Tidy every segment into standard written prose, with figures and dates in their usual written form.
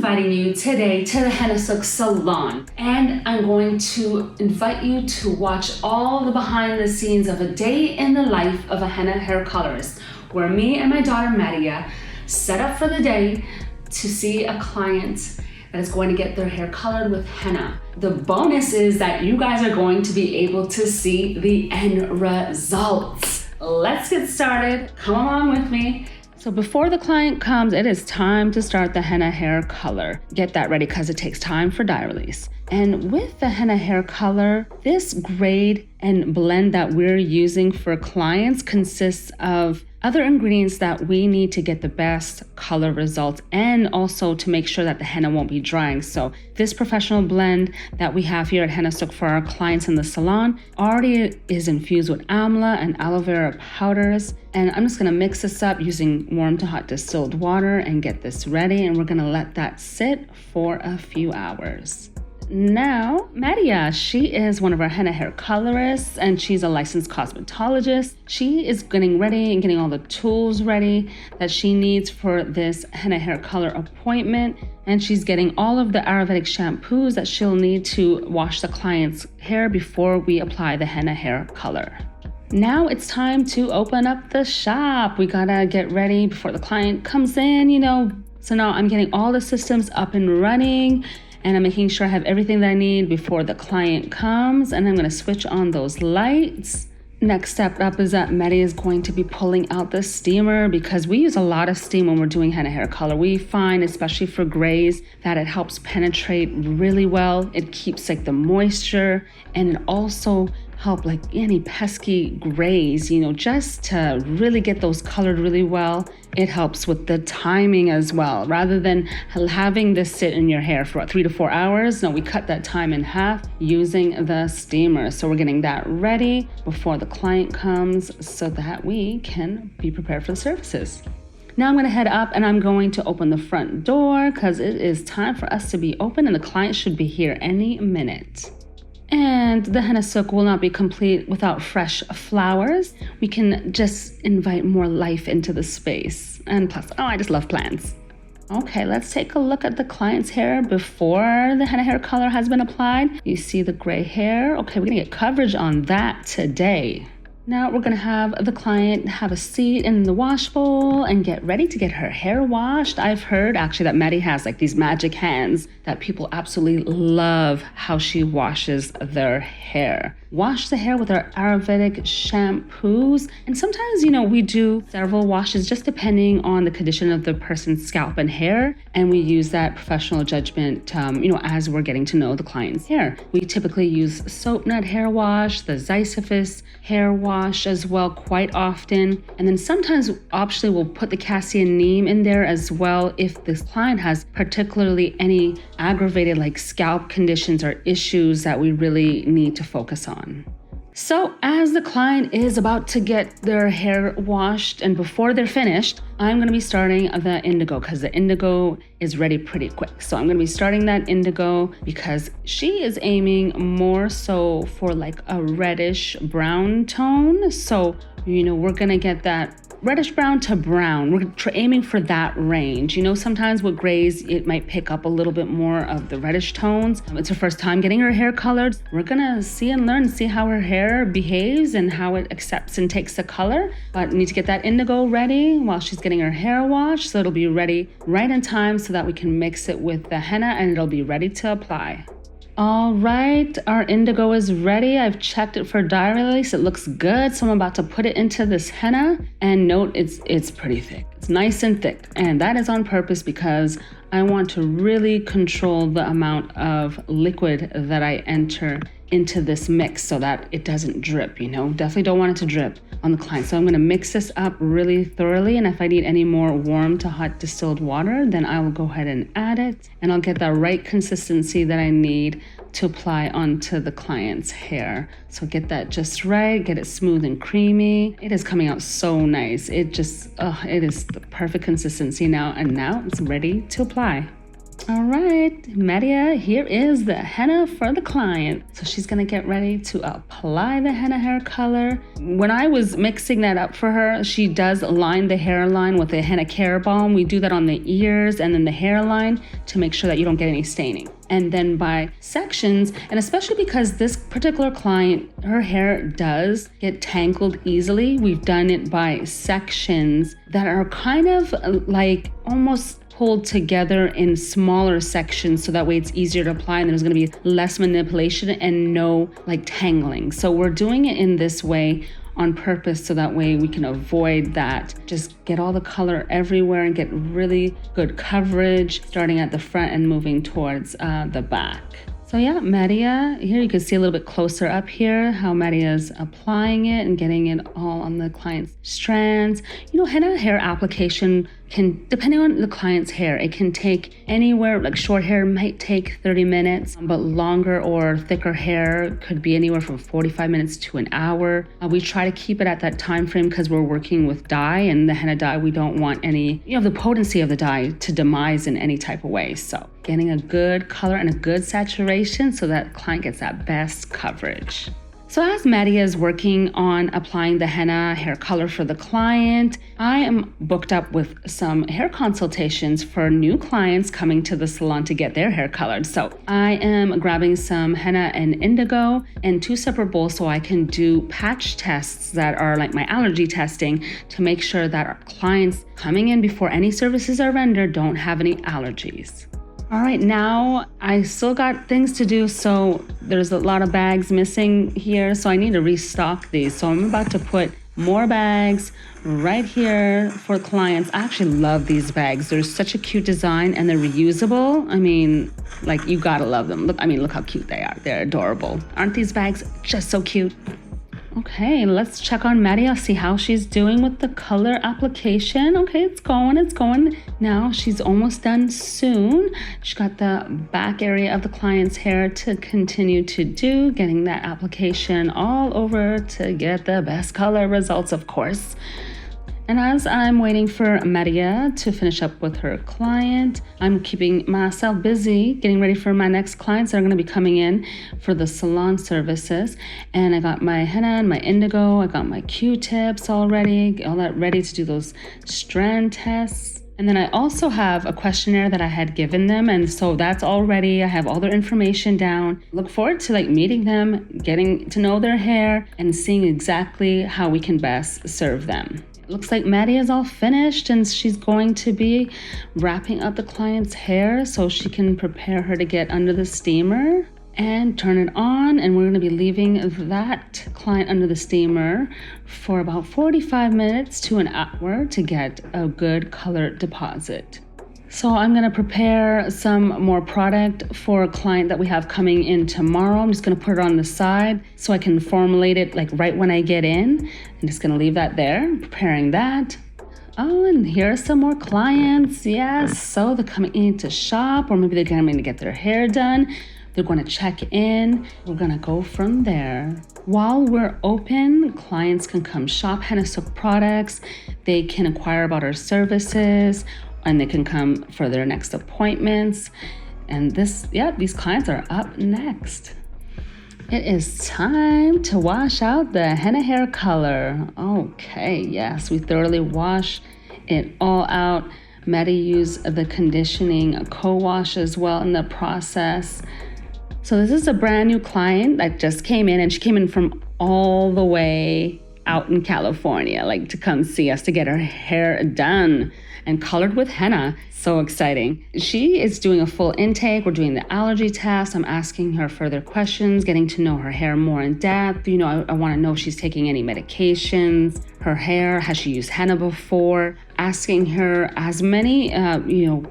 inviting you today to the Hennasooq Salon, and I'm going to invite you to watch all the behind the scenes of a day in the life of a henna hair colorist, where me and my daughter Mariyah set up for the day to see a client that is going to get their hair colored with henna. The bonus is that you guys are going to be able to see the end results. Let's get started. Come along with me. So before the client comes, it is time to start the henna hair color. Get that ready because it takes time for dye release. And with the henna hair color, this grade and blend that we're using for clients consists of other ingredients that we need to get the best color results and also to make sure that the henna won't be drying. So this professional blend that we have here at Hennasooq for our clients in the salon already is infused with amla and aloe vera powders. And I'm just gonna mix this up using warm to hot distilled water and get this ready. And we're gonna let that sit for a few hours. Now, Mariyah, she is one of our henna hair colorists and she's a licensed cosmetologist. She is getting ready and getting all the tools ready that she needs for this henna hair color appointment. And she's getting all of the Ayurvedic shampoos that she'll need to wash the client's hair before we apply the henna hair color. Now it's time to open up the shop. We gotta get ready before the client comes in, So now I'm getting all the systems up and running. And I'm making sure I have everything that I need before the client comes. And I'm gonna switch on those lights. Next step up is that Mariyah is going to be pulling out the steamer because we use a lot of steam when we're doing henna hair color. We find, especially for grays, that it helps penetrate really well. It keeps the moisture, and it also help any pesky grays, just to really get those colored really well. It helps with the timing as well. Rather than having this sit in your hair for 3 to 4 hours, no, we cut that time in half using the steamer. So we're getting that ready before the client comes so that we can be prepared for the services. Now I'm gonna head up and I'm going to open the front door because it is time for us to be open and the client should be here any minute. And the Hennasooq will not be complete without fresh flowers. We can just invite more life into the space. And plus, I just love plants. Okay, let's take a look at the client's hair before the henna hair color has been applied. You see the gray hair. Okay, we're gonna get coverage on that today. Now we're gonna have the client have a seat in the wash bowl and get ready to get her hair washed. I've heard actually that Maddie has these magic hands that people absolutely love how she washes their hair. Wash the hair with our Ayurvedic shampoos. And sometimes, we do several washes just depending on the condition of the person's scalp and hair. And we use that professional judgment, as we're getting to know the client's hair. We typically use soap nut hair wash, the Zisophus hair wash as well quite often. And then sometimes optionally we'll put the cassia neem in there as well if this client has particularly any aggravated scalp conditions or issues that we really need to focus on. So as the client is about to get their hair washed and before they're finished, I'm going to be starting the indigo because the indigo is ready pretty quick. So I'm going to be starting that indigo because she is aiming more so for a reddish brown tone. So, we're going to get that reddish brown to brown. We're aiming for that range. Sometimes with grays, it might pick up a little bit more of the reddish tones. It's her first time getting her hair colored. We're gonna see and learn, see how her hair behaves and how it accepts and takes the color. But need to get that indigo ready while she's getting her hair washed. So it'll be ready right in time so that we can mix it with the henna and it'll be ready to apply. All right, our indigo is ready. I've checked it for dye release. It looks good. So I'm about to put it into this henna and note it's pretty thick. It's nice and thick. And that is on purpose because I want to really control the amount of liquid that I enter into this mix so that it doesn't drip, Definitely don't want it to drip on the client. So I'm gonna mix this up really thoroughly. And if I need any more warm to hot distilled water, then I will go ahead and add it. And I'll get the right consistency that I need to apply onto the client's hair. So get that just right, get it smooth and creamy. It is coming out so nice. It is the perfect consistency now. And now it's ready to apply. All right, Mariyah, here is the henna for the client. So she's gonna get ready to apply the henna hair color. When I was mixing that up for her, she does line the hairline with a henna care balm. We do that on the ears and then the hairline to make sure that you don't get any staining. And then by sections, and especially because this particular client, her hair does get tangled easily, we've done it by sections that are kind of like almost pulled together in smaller sections, so that way it's easier to apply and there's going to be less manipulation and no like tangling. So we're doing it in this way on purpose so that way we can avoid that. Just get all the color everywhere and get really good coverage starting at the front and moving towards the back. So yeah, Mariyah, here you can see a little bit closer up here how Mariyah's applying it and getting it all on the client's strands. You know, henna hair application can, depending on the client's hair, it can take anywhere, like short hair might take 30 minutes, but longer or thicker hair could be anywhere from 45 minutes to an hour. We try to keep it at that time frame because we're working with dye, and the henna dye, we don't want any, the potency of the dye to demise in any type of way. So getting a good color and a good saturation so that client gets that best coverage. So as Mariyah is working on applying the henna hair color for the client, I am booked up with some hair consultations for new clients coming to the salon to get their hair colored. So I am grabbing some henna and indigo and 2 separate bowls so I can do patch tests that are like my allergy testing to make sure that our clients coming in before any services are rendered don't have any allergies. All right, now I still got things to do, so there's a lot of bags missing here, so I need to restock these. So I'm about to put more bags right here for clients. I actually love these bags. They're such a cute design and they're reusable. I mean, like, you gotta love them. Look how cute they are. They're adorable. Aren't these bags just so cute? Okay, let's check on Mariyah, see how she's doing with the color application. Okay, it's going. Now she's almost done soon. She's got the back area of the client's hair to continue to do, getting that application all over to get the best color results, of course. And as I'm waiting for Mariyah to finish up with her client, I'm keeping myself busy getting ready for my next clients that are going to be coming in for the salon services. And I got my henna and my indigo. I got my Q-tips already, all that ready to do those strand tests. And then I also have a questionnaire that I had given them. And so that's all ready. I have all their information down. Look forward to meeting them, getting to know their hair, and seeing exactly how we can best serve them. Looks like Mariyah is all finished and she's going to be wrapping up the client's hair so she can prepare her to get under the steamer and turn it on. And we're going to be leaving that client under the steamer for about 45 minutes to an hour to get a good color deposit. So I'm going to prepare some more product for a client that we have coming in tomorrow. I'm just going to put it on the side so I can formulate it right when I get in. I'm just going to leave that there, preparing that. Oh, and here are some more clients. Yes, so they're coming in to shop, or maybe they're coming to get their hair done. They're going to check in. We're going to go from there. While we're open, clients can come shop Hennasooq products. They can inquire about our services, and they can come for their next appointments. And these clients are up next. It is time to wash out the henna hair color. Okay, yes, we thoroughly wash it all out. Maddie used the conditioning co-wash as well in the process. So this is a brand new client that just came in, and she came in from all the way out in California, to come see us to get her hair done and colored with henna. So exciting. She is doing a full intake. We're doing the allergy test. I'm asking her further questions, getting to know her hair more in depth. I want to know if she's taking any medications, her hair, has she used henna before? Asking her as many,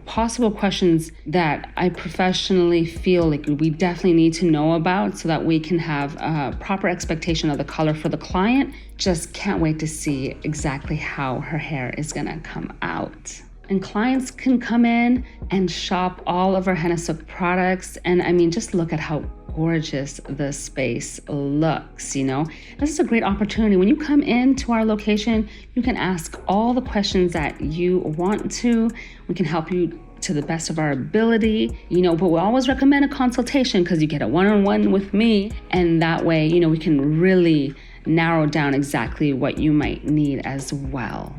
possible questions that I professionally feel like we definitely need to know about so that we can have a proper expectation of the color for the client. Just can't wait to see exactly how her hair is gonna come out. And clients can come in and shop all of our Hennasooq products. And just look at how gorgeous the space looks, This is a great opportunity. When you come into our location, you can ask all the questions that you want to. We can help you to the best of our ability, but we always recommend a consultation because you get a one-on-one with me. And that way, we can really narrow down exactly what you might need as well.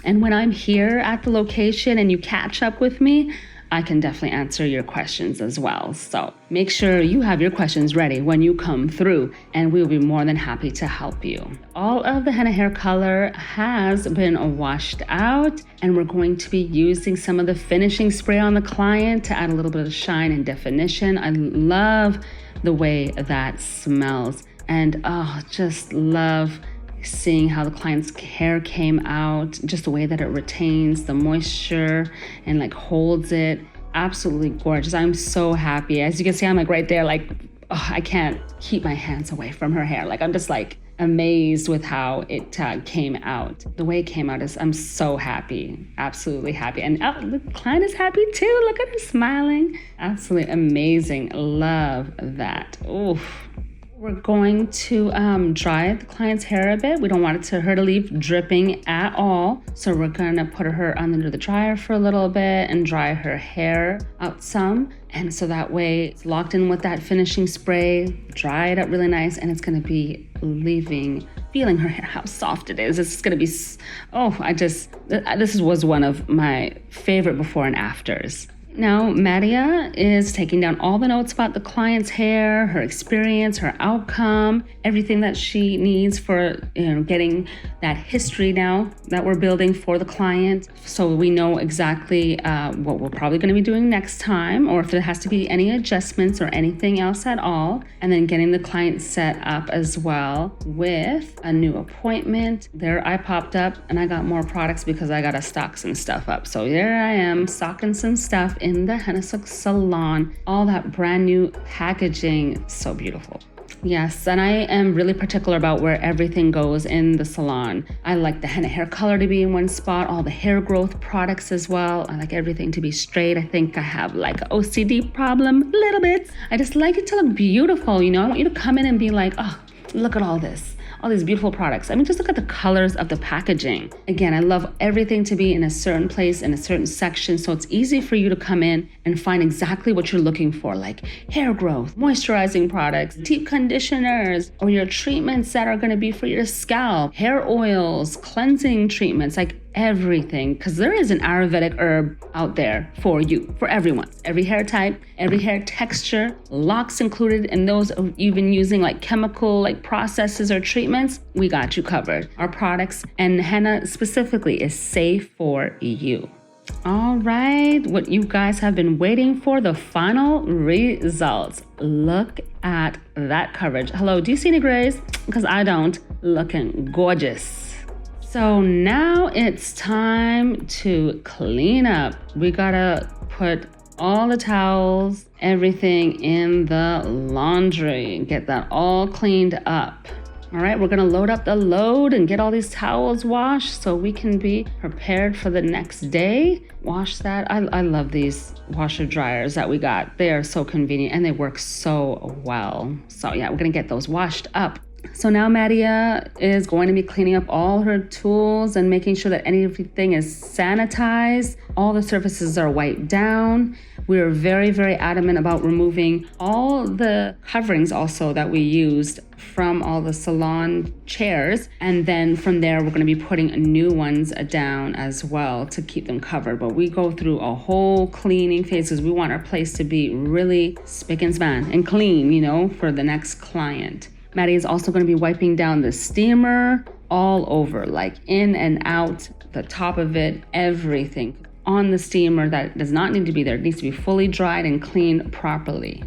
And when I'm here at the location and you catch up with me, I can definitely answer your questions as well. So make sure you have your questions ready when you come through, and we'll be more than happy to help you. All of the henna hair color has been washed out, and we're going to be using some of the finishing spray on the client to add a little bit of shine and definition. I love the way that smells, and just love seeing how the client's hair came out, just the way that it retains the moisture and holds it. Absolutely gorgeous. I'm so happy. As you can see, I'm right there, I can't keep my hands away from her hair. I'm just amazed with how it came out. The way it came out I'm so happy, absolutely happy. And the client is happy too. Look at her smiling. Absolutely amazing. Love that. Oof. We're going to dry the client's hair a bit. We don't want her to leave dripping at all. So we're gonna put her under the dryer for a little bit and dry her hair out some. And so that way it's locked in with that finishing spray, dry it up really nice, and it's gonna be feeling her hair, how soft it is. It's gonna be, this was one of my favorite before and afters. Now, Mariyah is taking down all the notes about the client's hair, her experience, her outcome, everything that she needs for getting that history now that we're building for the client. So we know exactly what we're probably going to be doing next time, or if there has to be any adjustments or anything else at all. And then getting the client set up as well with a new appointment. There I popped up and I got more products because I got to stock some stuff up. So there I am stocking some stuff in the Hennasooq Salon. All that brand new packaging, so beautiful. Yes, and I am really particular about where everything goes in the salon. I like the henna hair color to be in one spot, all the hair growth products as well. I like everything to be straight. I think I have an OCD problem, a little bit. I just like it to look beautiful, I want you to come in and be like, oh, look at all this. All these beautiful products. Just look at the colors of the packaging. Again, I love everything to be in a certain place, in a certain section, so it's easy for you to come in and find exactly what you're looking for, like hair growth, moisturizing products, deep conditioners, or your treatments that are gonna be for your scalp, hair oils, cleansing treatments, everything, because there is an Ayurvedic herb out there for you, for everyone, every hair type, every hair texture, locks included, and those even using chemical processes or treatments, we got you covered. Our products and henna specifically is safe for you. All right, what you guys have been waiting for, the final results. Look at that coverage. Hello, do you see any grays? Because I don't. Looking gorgeous. So now it's time to clean up. We gotta put all the towels, everything in the laundry, get that all cleaned up. All right, we're gonna load up the load and get all these towels washed so we can be prepared for the next day. Wash that. I love these washer dryers that we got. They are so convenient and they work so well. So yeah, we're gonna get those washed up. So now Mariyah is going to be cleaning up all her tools and making sure that everything is sanitized. All the surfaces are wiped down. We're very, very adamant about removing all the coverings also that we used from all the salon chairs. And then from there, we're going to be putting new ones down as well to keep them covered. But we go through a whole cleaning phase because we want our place to be really spick and span and clean, for the next client. Maddie is also going to be wiping down the steamer all over, in and out, the top of it, everything on the steamer that does not need to be there. It needs to be fully dried and cleaned properly.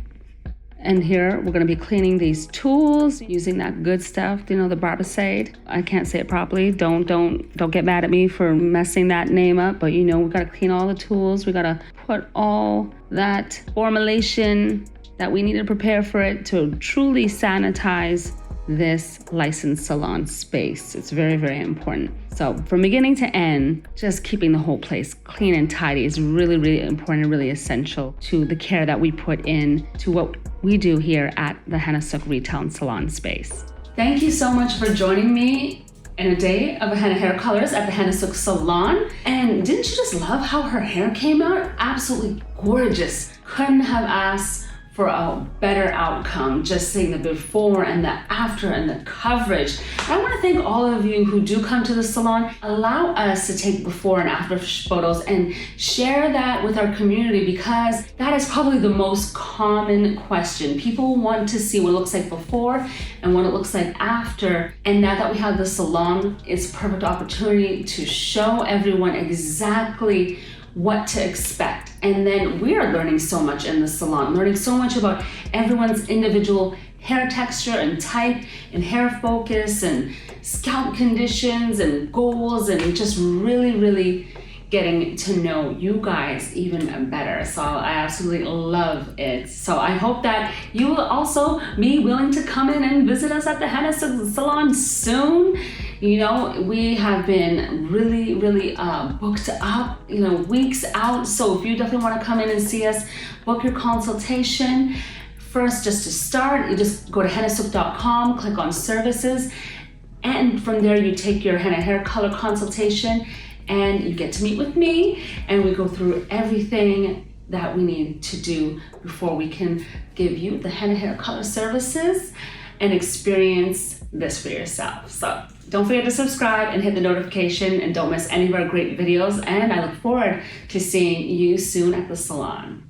And here we're going to be cleaning these tools using that good stuff, the Barbicide. I can't say it properly. Don't get mad at me for messing that name up, but we got to clean all the tools. We got to put all that formulation that we need to prepare for it to truly sanitize this licensed salon space. It's very, very important. So from beginning to end, just keeping the whole place clean and tidy is really, really important and really essential to the care that we put in to what we do here at the Hennasooq Retail Salon space. Thank you so much for joining me in a day of a henna hair colorist at the Hennasooq Salon. And didn't you just love how her hair came out? Absolutely gorgeous. Couldn't have asked for a better outcome, just seeing the before and the after and the coverage. I want to thank all of you who do come to the salon. Allow us to take before and after photos and share that with our community, because that is probably the most common question. People want to see what it looks like before and what it looks like after. And now that we have the salon, it's a perfect opportunity to show everyone exactly what to expect. And then we are learning so much in the salon, learning so much about everyone's individual hair texture and type and hair focus and scalp conditions and goals, and just really getting to know you guys even better. So I absolutely love it. So I hope that you will also be willing to come in and visit us at the Hennasooq Salon soon. You know, we have been really booked up, you know, weeks out. So if you definitely want to come in and see us, book your consultation. First, just to start, you just go to hennasooq.com, click on services, and from there you take your henna hair color consultation and you get to meet with me, and we go through everything that we need to do before we can give you the henna hair color services and experience this for yourself. So don't forget to subscribe and hit the notification, and don't miss any of our great videos. And I look forward to seeing you soon at the salon.